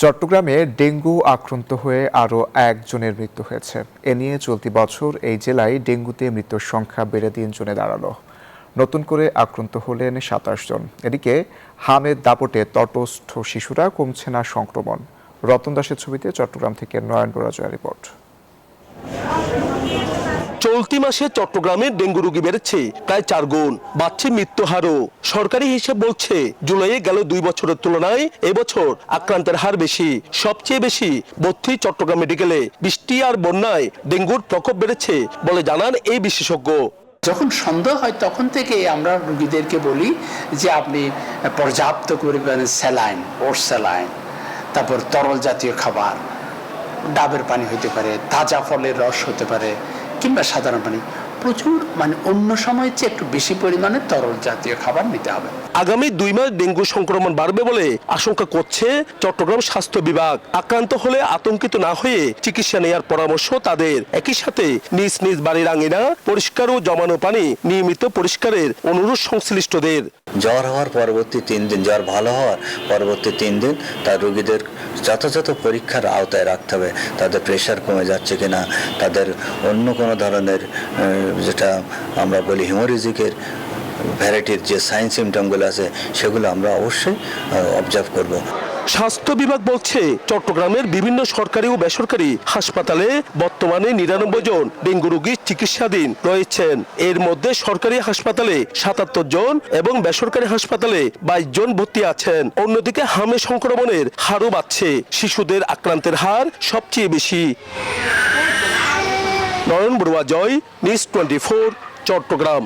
চট্টগ্রামে ডেঙ্গু আক্রান্ত হয়ে আরও একজনের মৃত্যু হয়েছে। এ নিয়ে চলতি বছর এই জেলায় ডেঙ্গুতে মৃত্যুর সংখ্যা বেড়ে 3 জনে দাঁড়ালো। নতুন করে আক্রান্ত হলেন 27 জন। এদিকে হামের দাপটে তটস্থ শিশুরা কমছে না সংক্রমণ। রতন দাসের ছবিতে চট্টগ্রাম থেকে নয়ন পরাজয় রিপোর্ট। চলতি মাসে চট্টগ্রামে ডেঙ্গু রোগী বেড়েছে প্রায় 4 গুণ, বাড়ছে মৃত্যু হারও। সরকারি হিসাব বলছে জুলাইয়ে গেল 2 বছরের তুলনায় এবছর আক্রান্তের হার বেশি। সবচেয়ে বেশি ভর্তি চট্টগ্রাম মেডিকেলে। বৃষ্টি আর বন্যায় ডেঙ্গুর প্রকোপ বেড়েছে বলে জানান এই বিশেষজ্ঞ। যখন সন্দেহ হয় তখন থেকে আমরা রোগীদেরকে বলি যে আপনি পর্যাপ্ত পরিমাণে স্যালাইন, স্যালাইন, তারপর তরল জাতীয় খাবার, ডাবের পানি হতে পারে, তাজা ফলের রস হতে পারে, কিংবা সাধারণ পানি, প্রচুর অন্য সময়ের চেয়ে একটু বেশি পরিমাণে তরল জাতীয় খাবার নিতে হবে। আগামী 2 মাস ডেঙ্গু সংক্রমণ বাড়বে বলে আশঙ্কা করছে চট্টগ্রাম স্বাস্থ্য বিভাগ। আক্রান্ত হলে আতঙ্কিত না হয়ে চিকিৎসা নেওয়ার পরামর্শ তাদের। একই সাথে নিজ নিজ বাড়ির আঙিনা পরিষ্কার ও জমানো পানি নিয়মিত পরিষ্কারের অনুরোধ সংশ্লিষ্টদের। জ্বর হওয়ার পরবর্তী 3 দিন, জ্বর ভালো হওয়ার পরবর্তী 3 দিন তার রোগীদের যথাযথ পরীক্ষার আওতায় রাখতে হবে। তাদের প্রেশার কমে যাচ্ছে কিনা, তাদের অন্য কোনো ধরনের যেটা আমরা বলি হিমোরেজিকের ভ্যারাইটির যে সাইন সিমটমগুলো আছে সেগুলো আমরা অবশ্যই অবজার্ভ করব। স্বাস্থ্য বিভাগ বলছে চট্টগ্রামের বিভিন্ন সরকারি ও বেসরকারি হাসপাতালে বর্তমানে 99 জন ডেঙ্গু রোগী চিকিৎসাধীন রয়েছেন। এর মধ্যে সরকারি হাসপাতালে 77 জন এবং বেসরকারি হাসপাতালে 22 জন ভর্তি আছেন। অন্যদিকে হামে সংক্রমণের হারও বাড়ছে। শিশুদের আক্রান্তের হার সবচেয়ে বেশি। নয়ন বড়ুয়া জয়, নিউজ 24, চট্টগ্রাম।